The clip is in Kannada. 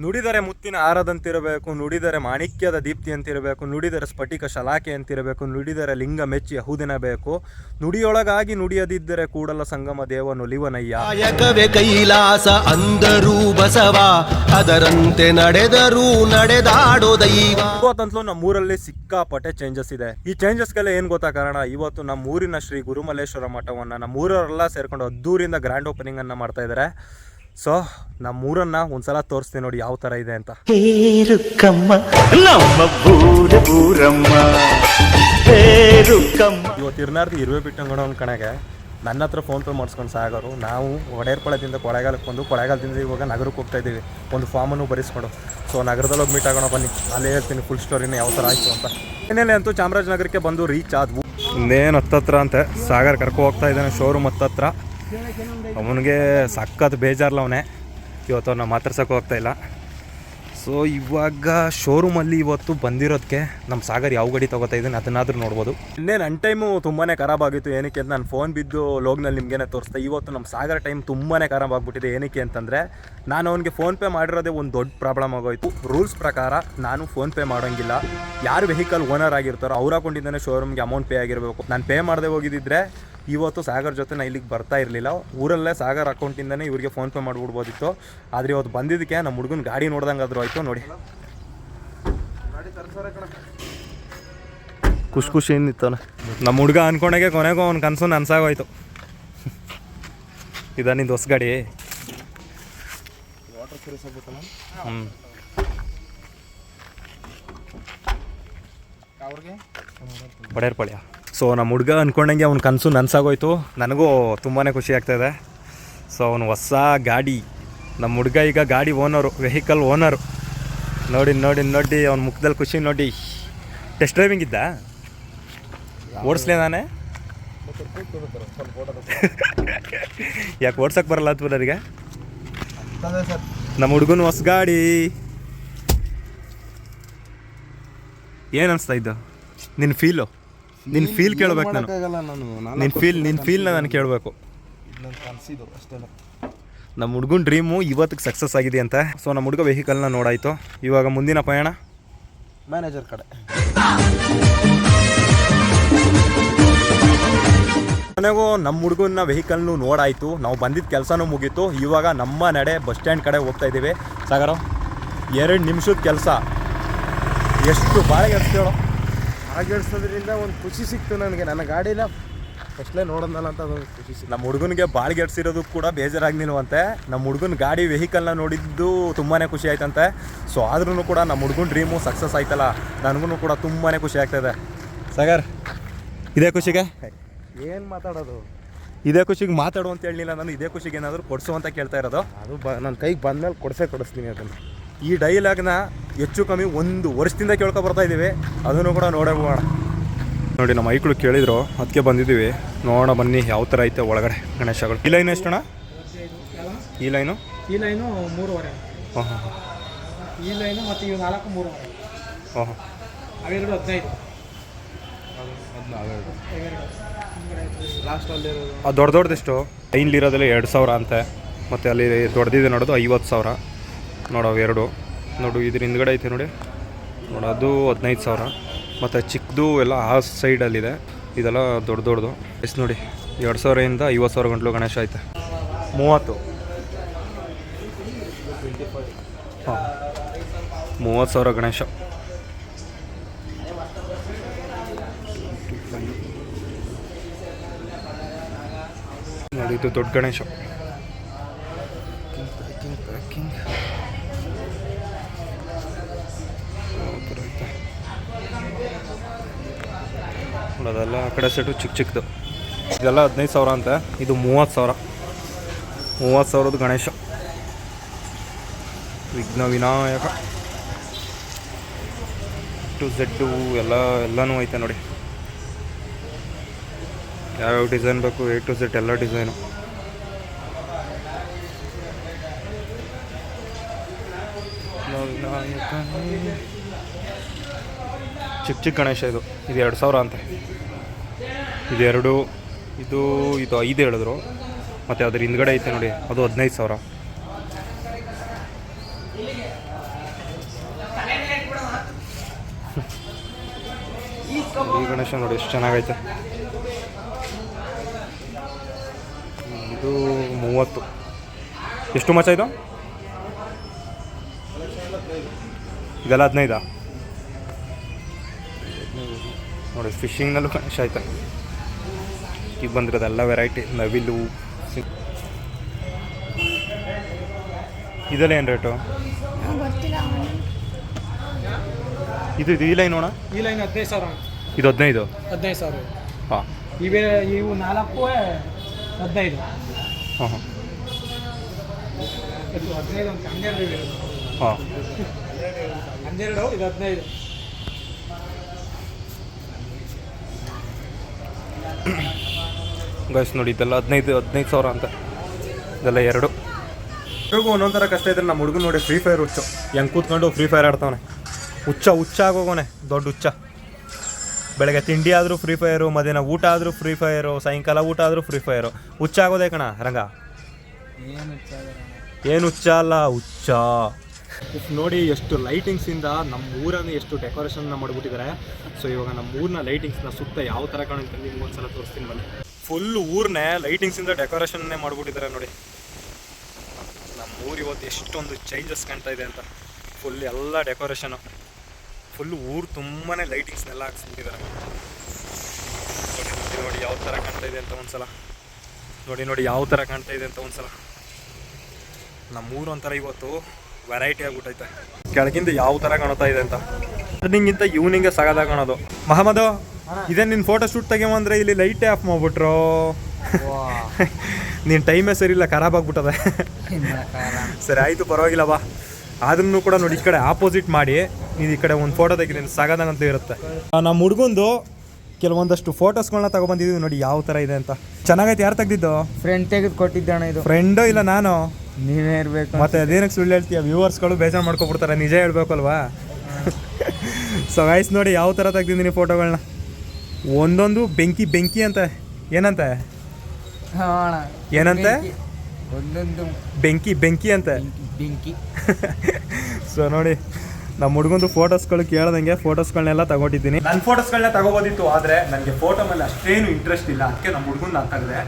ನುಡಿದರೆ ಮುತ್ತಿನ ಹಾರದಂತಿರಬೇಕು, ನುಡಿದರೆ ಮಾಣಿಕ್ಯದ ದೀಪ್ತಿ ಅಂತಿರಬೇಕು, ನುಡಿದರೆ ಸ್ಫಟಿಕ ಶಲಾಕೆ ಅಂತಿರಬೇಕು, ನುಡಿದರೆ ಲಿಂಗ ಮೆಚ್ಚಿ ಅಹುದಿನಬೇಕು, ನುಡಿಯೊಳಗಾಗಿ ನುಡಿಯದಿದ್ದರೆ ಕೂಡಲ ಸಂಗಮ ದೇವನುಲಿವನಯ್ಯ. ಕಾಯಕವೇ ಕೈಲಾಸ ಅಂದರೂ ಬಸವ, ಅದರಂತೆ ನಡೆದರೂ ನಡೆದಾಡೋ ದೈವ. ಇವತ್ತಂತಲೂ ನಮ್ಮೂರಲ್ಲಿ ಸಿಕ್ಕಾಪಟ್ಟೆ ಚೇಂಜಸ್ ಇದೆ. ಈ ಚೇಂಜಸ್ಗೆಲ್ಲ ಏನು ಗೊತ್ತಾ ಕಾರಣ? ಇವತ್ತು ನಮ್ಮೂರಿನ ಶ್ರೀ ಗುರುಮಲ್ಲೇಶ್ವರ ಮಠವನ್ನು ನಮ್ಮೂರವರೆಲ್ಲ ಸೇರ್ಕೊಂಡು ಅದ್ದೂರಿಂದ ಗ್ರ್ಯಾಂಡ್ ಓಪನಿಂಗ್ ಅನ್ನು ಮಾಡ್ತಾ ಇದ್ದಾರೆ. ಸೊ ನಮ್ಮೂರನ್ನ ಒಂದ್ಸಲ ತೋರಿಸ್ತೀನಿ ನೋಡಿ ಯಾವ ತರ ಇದೆ ಅಂತ. ಇವತ್ತು ಇರ್ನಾರ್ದು ಇರುವೆ ಬಿಟ್ಟಂಗಣ ಒಂದು ಕಣಗೆ ನನ್ನ ಹತ್ರ ಫೋನ್ ಪೇ ಮಾಡಿಸ್ಕೊಂಡು ಸಾಗರು. ನಾವು ಒಡೆಯರ್ಪಾಳ್ಯದಿಂದ ಕೊಳೆಗಾಲಕ್ಕೆ ಬಂದು ಕೊಳೆಗಾಲದಿಂದ ಇವಾಗ ನಗರಕ್ಕೆ ಹೋಗ್ತಾ ಇದ್ದೀವಿ, ಒಂದು ಫಾರ್ಮನ್ನು ಬರೆಸ್ಕೊಂಡು. ಸೊ ನಗರದಲ್ಲಿ ಹೋಗಿ ಮೀಟ್ ಆಗೋಣ ಬನ್ನಿ, ಅಲ್ಲೇ ಹೇಳ್ತೀನಿ ಫುಲ್ ಸ್ಟೋರಿನ ಯಾವ ಥರ ಆಯಿತು ಅಂತ. ಏನೇನೆ ಅಂತೂ ಚಾಮರಾಜನಗರಕ್ಕೆ ಬಂದು ರೀಚ್ ಆದ್ವು. ಇನ್ನೇನು ಹತ್ತತ್ರ ಅಂತೆ ಸಾಗರ್ ಕರ್ಕೊ ಹೋಗ್ತಾ ಇದ್ದಾನೆ ಶೋರೂಮ್ ಹತ್ತತ್ರ. ಅವನಿಗೆ ಸಖತ್ ಬೇಜಾರಲ್ಲ ಅವನೇ, ಇವತ್ತು ಅವ್ನ ಮಾತಾಡ್ಸೋಕೆ ಹೋಗ್ತಾ ಇಲ್ಲ. ಸೊ ಇವಾಗ ಶೋರೂಮಲ್ಲಿ ಇವತ್ತು ಬಂದಿರೋದಕ್ಕೆ ನಮ್ಮ ಸಾಗರ್ ಯಾವ ಗಾಡಿ ತೊಗೋತಾ ಇದ್ದೀನಿ ಅದನ್ನಾದ್ರೂ ನೋಡ್ಬೋದು. ಇನ್ನೇನು ನನ್ನ ಟೈಮು ತುಂಬಾ ಖರಾಬ್ ಆಗಿತ್ತು. ಏನಕ್ಕೆ ಅಂತ ನಾನು ಫೋನ್ ಬಿದ್ದು ಲೋಗ್ನಲ್ಲಿ ನಿಮಗೇನೆ ತೋರಿಸ್ದೆ. ಇವತ್ತು ನಮ್ಮ ಸಾಗರ್ ಟೈಮ್ ತುಂಬಾ ಖರಾಬ್ ಆಗಿಬಿಟ್ಟಿದೆ. ಏನಕ್ಕೆ ಅಂತಂದರೆ ನಾನು ಅವನಿಗೆ ಫೋನ್ಪೇ ಮಾಡಿರೋದೇ ಒಂದು ದೊಡ್ಡ ಪ್ರಾಬ್ಲಮ್ ಆಗೋಯ್ತು. ರೂಲ್ಸ್ ಪ್ರಕಾರ ನಾನು ಫೋನ್ಪೇ ಮಾಡೋಂಗಿಲ್ಲ. ಯಾರು ವೆಹಿಕಲ್ ಓನರ್ ಆಗಿರ್ತಾರೋ ಅವ್ರು ಹಾಕೊಂಡಿದ್ದಾನೆ ಶೋರೂಮ್ಗೆ ಅಮೌಂಟ್ ಪೇ ಆಗಿರಬೇಕು. ನಾನು ಪೇ ಮಾಡದೆ ಹೋಗಿದ್ದಿದ್ರೆ ಇವತ್ತು ಸಾಗರ್ ಜೊತೆ ನಾನು ಇಲ್ಲಿಗೆ ಬರ್ತಾ ಇರಲಿಲ್ಲ. ಊರಲ್ಲೇ ಸಾಗರ್ ಅಕೌಂಟಿಂದನೇ ಇವರಿಗೆ ಫೋನ್ಪೇ ಮಾಡಿಬಿಡ್ಬೋದಿತ್ತು. ಆದರೆ ಇವತ್ತು ಬಂದಿದ್ದಕ್ಕೆ ನಮ್ಮ ಹುಡುಗನ ಗಾಡಿ ನೋಡ್ದಂಗೆ ಆದರೂ ಆಯಿತು. ನೋಡಿ ಖುಷಿಯಿಂದ ಇತ್ತವನ ನಮ್ಮ ಹುಡುಗ ಅಂದ್ಕೊಂಡಾಗೆ ಕೊನೆಗೂ ಅವ್ನ ಕನಸು ನನ್ಸಾಗೋಯ್ತು. ಇದ ನಿಂದು ಹೊಸ ಗಾಡಿ. ಒಡೆಯರ್ಪಾಳ್ಯ. ಸೊ ನಮ್ಮ ಹುಡುಗ ಅಂದ್ಕೊಂಡಂಗೆ ಅವ್ನ ಕನಸು ನನ್ಸಾಗೋಯ್ತು. ನನಗೂ ತುಂಬಾ ಖುಷಿ ಆಗ್ತಾಯಿದೆ. ಸೊ ಅವನು ಹೊಸ ಗಾಡಿ, ನಮ್ಮ ಹುಡುಗ ಈಗ ಗಾಡಿ ಓನರು, ವೆಹಿಕಲ್ ಓನರು. ನೋಡಿ ನೋಡಿ ನೋಡಿ ಅವ್ನ ಮುಖದಲ್ಲಿ ಖುಷಿ ನೋಡಿ. ಟೆಸ್ಟ್ ಡ್ರೈವಿಂಗ್ ಇದ್ದ ಓಡಿಸ್ಲೇ ನಾನೇ ಯಾಕೆ ಓಡ್ಸೋಕ್ಕೆ ಬರಲ್ಲ ಅಥವಾ ನನಗೆ? ನಮ್ಮ ಹುಡುಗನ ಹೊಸ ಗಾಡಿ ಏನು ಅನಿಸ್ತಾ ಇದ್ದು? ನಿನ್ನ ಫೀಲ್ ಕೇಳಬೇಕು ನಾನು. ನಿನ್ನ ಫೀಲ್ನ ನಾನು ಕೇಳಬೇಕು. ನಮ್ಮ ಹುಡುಗನ ಡ್ರೀಮು ಇವತ್ತಿಗೆ ಸಕ್ಸಸ್ ಆಗಿದೆ ಅಂತ. ಸೊ ನಮ್ಮ ಹುಡುಗ ವೆಹಿಕಲ್ನ ನೋಡಾಯಿತು. ಇವಾಗ ಮುಂದಿನ ಪಯಣ ಮ್ಯಾನೇಜರ್ ಕಡೆ. ಕೊನೆಗೂ ನಮ್ಮ ಹುಡುಗನ ವೆಹಿಕಲ್ನು ನೋಡಾಯಿತು. ನಾವು ಬಂದಿದ್ದ ಕೆಲಸನೂ ಮುಗೀತು. ಇವಾಗ ನಮ್ಮ ನಡೆ ಬಸ್ ಸ್ಟ್ಯಾಂಡ್ ಕಡೆ ಹೋಗ್ತಾ ಇದ್ದೀವಿ. ಸಾಗರ 2 ನಿಮಿಷದ ಕೆಲಸ ಎಷ್ಟು ಬಾಳಿಗೆ ಎಡ್ಸ್ತೇಳೋ. ಹಾಗೆಡ್ಸೋದ್ರಿಂದ ಒಂದು ಖುಷಿ ಸಿಕ್ತು ನನಗೆ. ನನ್ನ ಗಾಡಿನ ಫಸ್ಟ್ಲೇ ನೋಡೋದಲ್ಲ ಅಂತ ಅದೊಂದು ಖುಷಿ ಸಿಕ್ತು. ನಮ್ಮ ಹುಡುಗನಿಗೆ ಬಾಳಿಗೆ ಎಡ್ಸಿರೋದು ಕೂಡ ಬೇಜಾರಾಗ್ನಿಲ್ವಂತೆ. ನಮ್ಮ ಹುಡುಗನ ಗಾಡಿ ವೆಹಿಕಲ್ನ ನೋಡಿದ್ದು ತುಂಬಾ ಖುಷಿ ಆಯ್ತಂತೆ. ಸೊ ಆದ್ರೂ ಕೂಡ ನಮ್ಮ ಹುಡುಗನ ಡ್ರೀಮು ಸಕ್ಸಸ್ ಆಯ್ತಲ್ಲ, ನನಗೂ ಕೂಡ ತುಂಬಾ ಖುಷಿ ಆಗ್ತಾಯಿದೆ. ಸಾಗರ್ ಇದೇ ಖುಷಿಗೆ ಏನು ಮಾತಾಡೋದು? ಇದೇ ಖುಷಿಗೆ ಮಾತಾಡು ಅಂತ ಹೇಳಲಿಲ್ಲ ನಾನು. ಇದೇ ಖುಷಿಗೆ ಏನಾದರೂ ಕೊಡಿಸು ಅಂತ ಕೇಳ್ತಾ ಇರೋದು. ಅದು ನನ್ನ ಕೈಗೆ ಬಂದಮೇಲೆ ಕೊಡಿಸ್ತೀನಿ ಅದನ್ನು. ಈ ಡೈಲಾಗ್ನ ಹೆಚ್ಚು ಕಮ್ಮಿ 1 ವರ್ಷದಿಂದ ಕೇಳ್ಕೊ ಬರ್ತಾ ಇದ್ದೀವಿ. ಅದನ್ನು ಕೂಡ ನೋಡೇ ಹೋಗೋಣ. ನೋಡಿ ನಮ್ಮ ಮೈಕ್ಳು ಕೇಳಿದ್ರು, ಅದಕ್ಕೆ ಬಂದಿದ್ದೀವಿ. ನೋಡೋಣ ಬನ್ನಿ ಯಾವ ಥರ ಐತೆ ಒಳಗಡೆ ಗಣೇಶಗಳು. ಈ ಲೈನು ಎಷ್ಟಣ್ಣ? ಈ ಲೈನು 3.5. ಹಾಂ ಹಾಂ. ಈ ಲೈನು ಮತ್ತು ಇವು 4 3.5. ಹಾಂ ಹಾಂ. ಅವೆರಡು 15. ಲಾಸ್ಟಲ್ಲಿ ಅದು ದೊಡ್ಡದೆಷ್ಟು? ಲೈನ್ಲಿರೋದೆಲ್ಲ 2,000 ಅಂತೆ. ಮತ್ತು ಅಲ್ಲಿ ದೊಡ್ಡದಿದೆ ನೋಡೋದು 50,000. ನೋಡು ಅವೆರಡು ನೋಡು. ಇದ್ರ ಹಿಂದ್ಗಡೆ ಐತೆ ನೋಡಿ, ಅದು 15,000. ಮತ್ತು ಚಿಕ್ಕದು ಎಲ್ಲ ಆ ಸೈಡಲ್ಲಿದೆ. ಇದೆಲ್ಲ ದೊಡ್ಡದು. ಎಷ್ಟು ನೋಡಿ, 2,000ರಿಂದ 50,000 ಗಂಟಲು ಗಣೇಶ ಐತೆ. 30. ಹಾಂ, 30,000 ಗಣೇಶ. ನೋಡಿ ಇದು ದೊಡ್ಡ ಗಣೇಶ. ಅದೆಲ್ಲ ಆ ಕಡೆ ಸೆಟ್ಟು ಚಿಕ್ಕದು. ಇದೆಲ್ಲ 15,000 ಅಂತೆ. ಇದು 30,000. 30,000ದ ಗಣೇಶ. ವಿಘ್ನ ವಿನಾಯಕ ಟು ಝೆಡ್ಡು ಎಲ್ಲನೂ ಐತೆ ನೋಡಿ. ಯಾವ್ಯಾವ ಡಿಸೈನ್ ಬೇಕು A to Z ಎಲ್ಲ ಡಿಸೈನು. ಚಿಕ್ಕ ಗಣೇಶ ಇದು 2,000 ಅಂತೆ. ಇದು 5 ಹೇಳಿದ್ರು. ಮತ್ತು ಅದ್ರ ಹಿಂದ್ಗಡೆ ಐತೆ ನೋಡಿ, ಅದು 15,000. ಈ ಗಣೇಶ ನೋಡಿ ಎಷ್ಟು ಚೆನ್ನಾಗೈತೆ. ಇದು 30. ಎಷ್ಟು ಮಚ್ಚ ಇದು? ಇದೆಲ್ಲ 15 ನೋಡಿ. ಫಿಶಿಂಗ್ನಲ್ಲೂ ಗಣೇಶ ಆಯ್ತು. ಈಗ ಬಂದಿರೋದೆಲ್ಲ ವೆರೈಟಿ. ನವಿಲು ಇದೆಲ್ಲ ಏನು ರೇಟು? ಇದು ಈ ಲೈನ್ ನೋಡ. ಈ ಲೈನ್ 15,000. ಇದು 15. 15,000. ಹಾಂ ಇವು 4 15. ಹಾಂ ಹಾಂ 15 ಅಂತ 12 ಹಾಂ 12 ಇದು 15. ಗೈಸ್ ನೋಡಿ ಇದೆಲ್ಲ 15,000 ಅಂತ. ಇದೆಲ್ಲ ಎರಡು. ಎಲ್ರಿಗೂ ಒಂದೊಂಥರ ಕಷ್ಟ ಇದ್ರೆ ನಮ್ಮ ಹುಡುಗನ ನೋಡಿ ಫ್ರೀ ಫೈರ್ ಹುಚ್ಚು. ಹೆಂಗೆ ಕೂತ್ಕೊಂಡು ಫ್ರೀ ಫೈರ್ ಆಡ್ತಾವನೆ. ಹುಚ್ಚ ಆಗೋಗೋನೆ, ದೊಡ್ಡ ಹುಚ್ಚ. ಬೆಳಗ್ಗೆ ತಿಂಡಿ ಆದರೂ ಫ್ರೀ ಫೈರು, ಮಧ್ಯಾಹ್ನ ಊಟ ಆದರೂ ಫ್ರೀ ಫೈರು, ಸಾಯಂಕಾಲ ಊಟ ಆದರೂ ಫ್ರೀ ಫೈರು. ಹುಚ್ಚ ಆಗೋದೇ ಕಣ ರಂಗ. ಏನು ಹುಚ್ಚ ಅಲ್ಲ, ಹುಚ್ಚ. ನೋಡಿ ಎಷ್ಟು ಲೈಟಿಂಗ್ಸಿಂದ ನಮ್ಮ ಊರನ್ನು ಎಷ್ಟು ಡೆಕೋರೇಷನ್ನ ಮಾಡಿಬಿಟ್ಟಿದ್ದಾರೆ. ಸೊ ಇವಾಗ ನಮ್ಮ ಊರಿನ ಲೈಟಿಂಗ್ಸ್ನ ಸುತ್ತ ಯಾವ ಥರ ಕಾಣುತ್ತೆ ನಿಮ್ಗೆ ಒಂದ್ಸಲ ತೋರಿಸ್ತೀನಿ ಬನ್ನಿ. ಫುಲ್ ಊರನ್ನೇ ಲೈಟಿಂಗ್ಸಿಂದ ಡೆಕೋರೇಷನ್ನೇ ಮಾಡಿಬಿಟ್ಟಿದ್ದಾರೆ ನೋಡಿ. ನಮ್ಮ ಊರು ಇವತ್ತು ಎಷ್ಟೊಂದು ಚೇಂಜಸ್ ಕಾಣ್ತಾ ಇದೆ ಅಂತ. ಫುಲ್ ಎಲ್ಲ ಡೆಕೋರೇಷನು, ಫುಲ್ ಊರು ತುಂಬಾ ಲೈಟಿಂಗ್ಸ್ನೆಲ್ಲ ಹಾಕ್ಸ್ಬಿಟ್ಟಿದ್ದಾರೆ. ನೋಡಿ ಯಾವ ಥರ ಕಾಣ್ತಾ ಇದೆ ಅಂತ ಒಂದ್ಸಲ ನೋಡಿ ಯಾವ ಥರ ಕಾಣ್ತಾ ಇದೆ ಅಂತ ಒಂದ್ಸಲ. ನಮ್ಮೂರು ಒಂಥರ ಇವತ್ತು ವೆರೈಟಿ ಆಗ್ಬಿಟ್ಟೈತೆ. ಕೆಳಗಿಂದ ಯಾವ ಥರ ಕಾಣ್ತಾ ಇದೆ ಅಂತ. ನಿಂಗಿಂತ ಈವ್ನಿಂಗೆ ಸಗದಾಗ ಕಾಣೋದು. ಮಹಮ್ಮದು, ಇದೇ ನಿನ್ನ ಫೋಟೋ ಶೂಟ್ ತೆಗೆವಂದ್ರೆ ಇಲ್ಲಿ ಲೈಟೇ ಆಫ್ ಮಾಡ್ಬಿಟ್ರು. ನಿನ್ನ ಟೈಮೇ ಸರಿ ಇಲ್ಲ, ಖರಾಬ್ ಆಗ್ಬಿಟ್ಟದೆ. ಸರಿ ಆಯಿತು, ಪರವಾಗಿಲ್ಲ ಬಾ. ಆದ್ರೂ ಕೂಡ ನೋಡಿ ಈ ಕಡೆ ಆಪೋಸಿಟ್ ಮಾಡಿ ನೀನು ಈ ಕಡೆ ಒಂದು ಫೋಟೋ ತೆಗಿದ್ದೀನಿ, ಸಾಗದಂಗಂತೂ ಇರುತ್ತೆ. ನಮ್ಮ ಹುಡುಗಂದು ಕೆಲವೊಂದಷ್ಟು ಫೋಟೋಸ್ಗಳನ್ನ ತಗೊಬಂದಿದ್ದೀವಿ ನೋಡಿ ಯಾವ ಥರ ಇದೆ ಅಂತ. ಚೆನ್ನಾಗೈತೆ. ಯಾರು ತೆಗ್ದಿದ್ದು? ಫ್ರೆಂಡ್ ತೆಗೆದು ಕೊಟ್ಟಿದ್ದಣ್ಣ. ಇದು ಫ್ರೆಂಡು ಇಲ್ಲ ನಾನು. ನೀವೇ ಇರಬೇಕು. ಮತ್ತೆ ಅದೇನಕ್ಕೆ ಸುಳ್ಳು ಹೇಳ್ತೀಯ? ವ್ಯೂವರ್ಸ್ಗಳು ಬೇಜಾರು ಮಾಡ್ಕೊಬಿಡ್ತಾರೆ, ನಿಜ ಹೇಳ್ಬೇಕಲ್ವಾ? ಸೊ ಗೈಸ್ ನೋಡಿ ಯಾವ ಥರ ತೆಗ್ದಿದ್ದೀನಿ ಫೋಟೋಗಳನ್ನ. ಒಂದೊಂದು ಬೆಂಕಿ ಅಂತ. ಏನಂತೆ? ಏನಂತೆ? ಒಂದೊಂದು ಬೆಂಕಿ ಅಂತೆ. ಬೆಂಕಿ. ಸೊ ನೋಡಿ ನಮ್ಮ ಹುಡುಗಂದು ಫೋಟೋಸ್ಗಳು ಕೇಳ್ದಂಗೆ ಫೋಟೋಸ್ಗಳನ್ನೆಲ್ಲ ತಗೊಂಡಿದ್ದೀನಿ. ನನ್ನ ಫೋಟೋಸ್ಗಳನ್ನ ತಗೋಬೋದಿತ್ತು, ಆದರೆ ನನಗೆ ಫೋಟೋ ಮೇಲೆ ಅಷ್ಟೇನು ಇಂಟ್ರೆಸ್ಟ್ ಇಲ್ಲ. ಅದಕ್ಕೆ ನಮ್ಮ ಹುಡುಗನ ನಾನು ತೆಗೆದೆ.